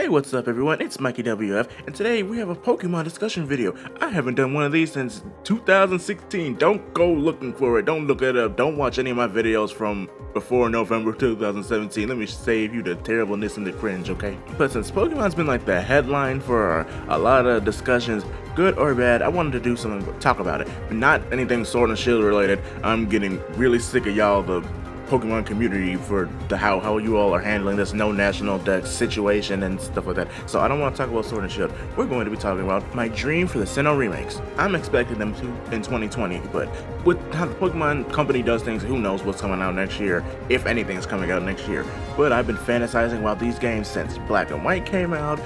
Hey, what's up everyone, it's Mikey WF, and today we have a Pokemon discussion video. I haven't done one of these since 2016. Don't go looking for it, don't look it up, don't watch any of my videos from before November 2017. Let me save you the terribleness and the cringe, okay? But since Pokemon's been like the headline for a lot of discussions, good or bad, I wanted to do something, talk about it. But not anything Sword and Shield related. I'm getting really sick of y'all, the Pokemon community, for the how you all are handling this no national dex situation and stuff like that. So I don't want to talk about Sword and Shield. We're going to be talking about my dream for the Sinnoh remakes. I'm expecting them to in 2020, but with how the Pokemon company does things, who knows what's coming out next year, if anything's coming out next year. But I've been fantasizing about these games since Black and White came out,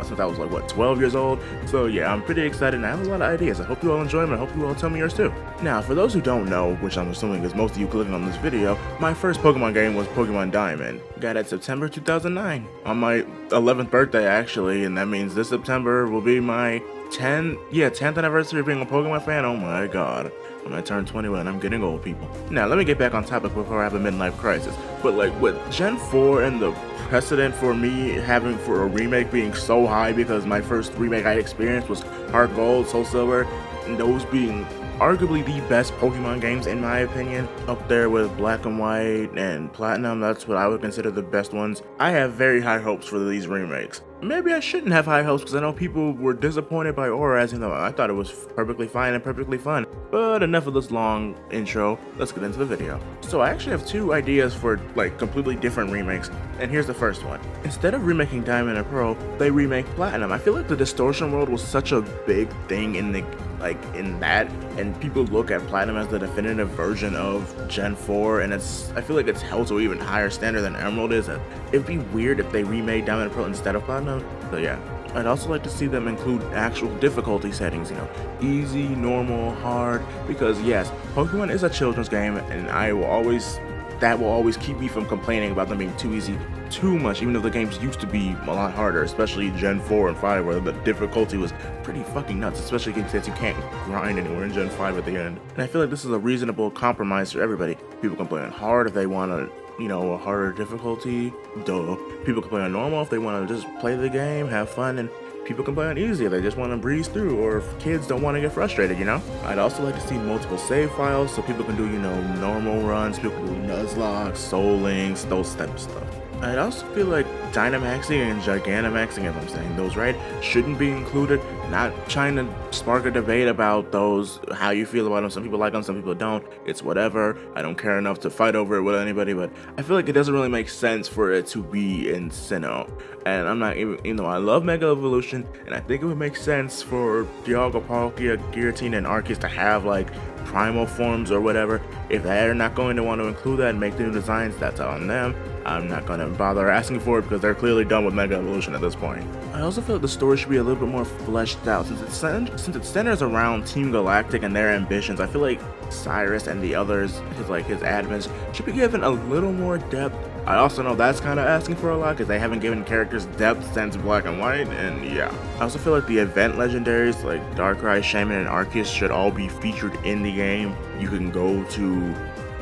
since I was like, what, 12 years old? So yeah, I'm pretty excited and I have a lot of ideas. I hope you all enjoy them and I hope you all tell me yours too. Now, for those who don't know, which I'm assuming is most of you clicking on this video, my first Pokemon game was Pokemon Diamond. Got it September 2009. On my 11th birthday actually, and that means this September will be my 10th anniversary of being a Pokemon fan. Oh my god. When I turn 21, I'm getting old, people. Now, let me get back on topic before I have a midlife crisis. But like with Gen 4 and the precedent for me having for a remake being so high, because my first remake I experienced was Heart Gold, Soul Silver, and those being arguably the best Pokemon games in my opinion, up there with Black and White and Platinum. That's what I would consider the best ones. I have very high hopes for these remakes. Maybe I shouldn't have high hopes because I know people were disappointed by Aura, as you know, I thought it was perfectly fine and perfectly fun. But enough of this long intro, let's get into the video. So I actually have two ideas for like completely different remakes, and here's the first one. Instead of remaking Diamond and Pearl, they remake Platinum. I feel like the distortion world was such a big thing in the and people look at Platinum as the definitive version of Gen 4, and I feel like it's held to an even higher standard than Emerald is. It'd be weird if they remade Diamond and Pearl instead of Platinum. So yeah, I'd also like to see them include actual difficulty settings, you know, easy, normal, hard, because yes, Pokemon is a children's game, and that will always keep me from complaining about them being too easy too much, even though the games used to be a lot harder, especially Gen 4 and 5, where the difficulty was pretty fucking nuts, especially since you can't grind anywhere in Gen 5 at the end. And I feel like this is a reasonable compromise for everybody. People can play on hard if they want to, you know, a harder difficulty. Duh. People can play on normal if they want to just play the game, have fun, and people can play on easy if they just want to breeze through, or if kids don't want to get frustrated, you know? I'd also like to see multiple save files so people can do, you know, normal runs, people can do Nuzlocke, Soul Links, those type of stuff. I'd also feel like Dynamaxing and Gigantamaxing, if I'm saying those right, shouldn't be included. Not trying to spark a debate about those, how you feel about them. Some people like them, some people don't. It's whatever. I don't care enough to fight over it with anybody, but I feel like it doesn't really make sense for it to be in Sinnoh. And I'm not even though I love Mega Evolution, and I think it would make sense for Dialga, Palkia, Giratina, and Arceus to have like primal forms or whatever. If they're not going to want to include that and make the new designs, that's on them. I'm not going to bother asking for it because they're clearly done with Mega Evolution at this point. I also feel like the story should be a little bit more fleshed out. Since it centers around Team Galactic and their ambitions, I feel like Cyrus and the others, his admins, should be given a little more depth. I also know that's kind of asking for a lot because they haven't given characters depth since Black and White, and yeah. I also feel like the event legendaries like Darkrai, Shaman, and Arceus should all be featured in the game. You can go to,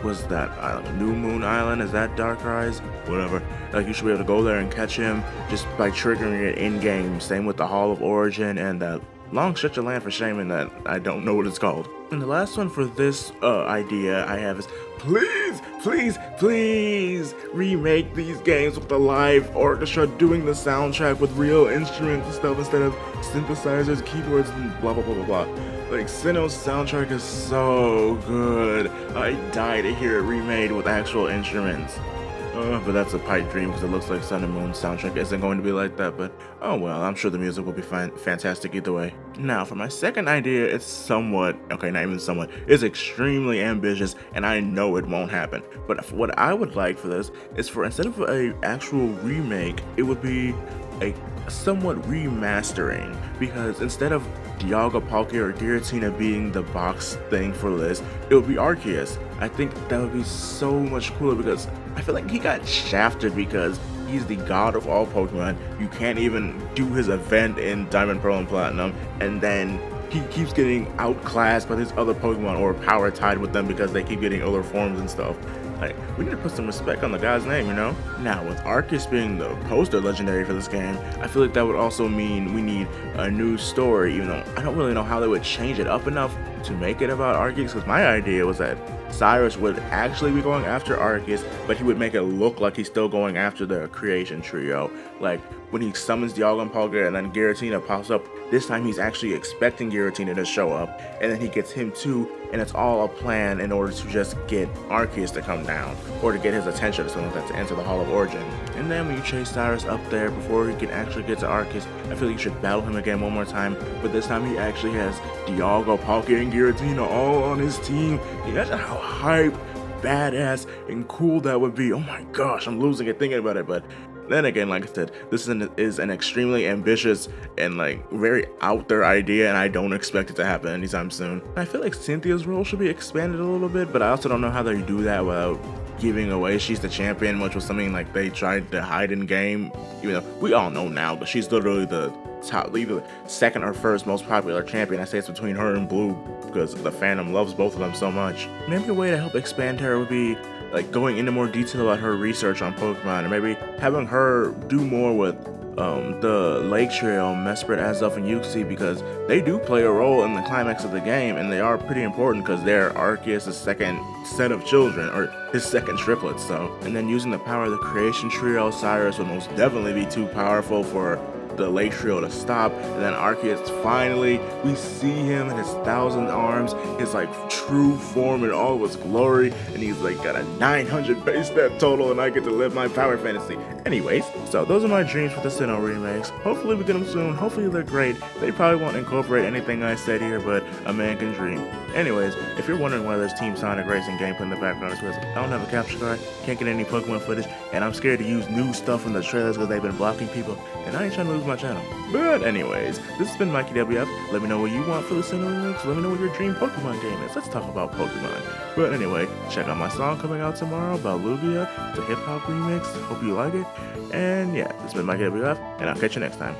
what's that island? New Moon Island? Is that Darkrai's? Whatever. Like, you should be able to go there and catch him just by triggering it in-game. Same with the Hall of Origin and that long stretch of land for Shaman that I don't know what it's called. And the last one for this idea I have is, please remake these games with a live orchestra doing the soundtrack with real instruments and stuff instead of synthesizers, keyboards, and blah blah blah blah blah. Like, Sinnoh's soundtrack is so good. I die to hear it remade with actual instruments. But that's a pipe dream because it looks like Sun and Moon's soundtrack isn't going to be like that, but oh well, I'm sure the music will be fantastic either way. Now, for my second idea, it's somewhat, okay, not even somewhat, it's extremely ambitious, and I know it won't happen. But what I would like for this is for, instead of a actual remake, it would be a somewhat remastering, because instead of Dialga, Palkia, or Giratina being the box thing for this, it would be Arceus. I think that would be so much cooler because I feel like he got shafted because he's the god of all Pokemon. You can't even do his event in Diamond, Pearl, and Platinum, and then he keeps getting outclassed by these other Pokemon or power tied with them because they keep getting other forms and stuff. Like, we need to put some respect on the guy's name, you know? Now, with Arceus being the poster legendary for this game, I feel like that would also mean we need a new story, even though I don't really know how they would change it up enough to make it about Arceus, because my idea was that Cyrus would actually be going after Arceus, but he would make it look like he's still going after the creation trio. Like, when he summons Dialga and Palkia and then Giratina pops up, this time he's actually expecting Giratina to show up, and then he gets him too, and it's all a plan in order to just get Arceus to come down, or to get his attention or something like that, to enter the Hall of Origin. And then when you chase Cyrus up there before he can actually get to Arceus, I feel like you should battle him again one more time, but this time he actually has Dialga, Palkia, and Giratina all on his team. Imagine how hype, badass, and cool that would be. Oh my gosh, I'm losing it thinking about it, but then again, like I said, this is an extremely ambitious and like very out there idea, and I don't expect it to happen anytime soon. I feel like Cynthia's role should be expanded a little bit, but I also don't know how they do that without giving away she's the champion, which was something like they tried to hide in game. Even though we all know now, but she's literally the top, either second or first most popular champion. I say it's between her and Blue because the fandom loves both of them so much. Maybe a way to help expand her would be like going into more detail about her research on Pokemon, and maybe having her do more with the Lake Trail, Mesprit, Azelf, and Uxie, because they do play a role in the climax of the game, and they are pretty important because they're Arceus' second set of children, or his second triplet. So, and then using the power of the creation trio, Cyrus would most definitely be too powerful for the Lake Trio to stop. And then Arceus, finally, we see him in his 1,000 arms, his like true form in all of his glory, and he's like got a 900 base stat total, and I get to live my power fantasy. Anyways, so those are my dreams for the Sinnoh remakes. Hopefully we get them soon. Hopefully they're great. They probably won't incorporate anything I said here, but a man can dream. Anyways, if you're wondering why there's Team Sonic Racing gameplay in the background, it's because I don't have a capture card, can't get any Pokemon footage, and I'm scared to use new stuff in the trailers because they've been blocking people, and I ain't trying to lose my channel. But anyways, this has been Mikey WF. Let me know what you want for the Sinnoh remakes. Let me know what your dream Pokemon game is. Let's talk about Pokemon. But anyway, check out my song coming out tomorrow about Lugia. It's a hip-hop remix. Hope you like it. And yeah, this has been Mikey WF, and I'll catch you next time.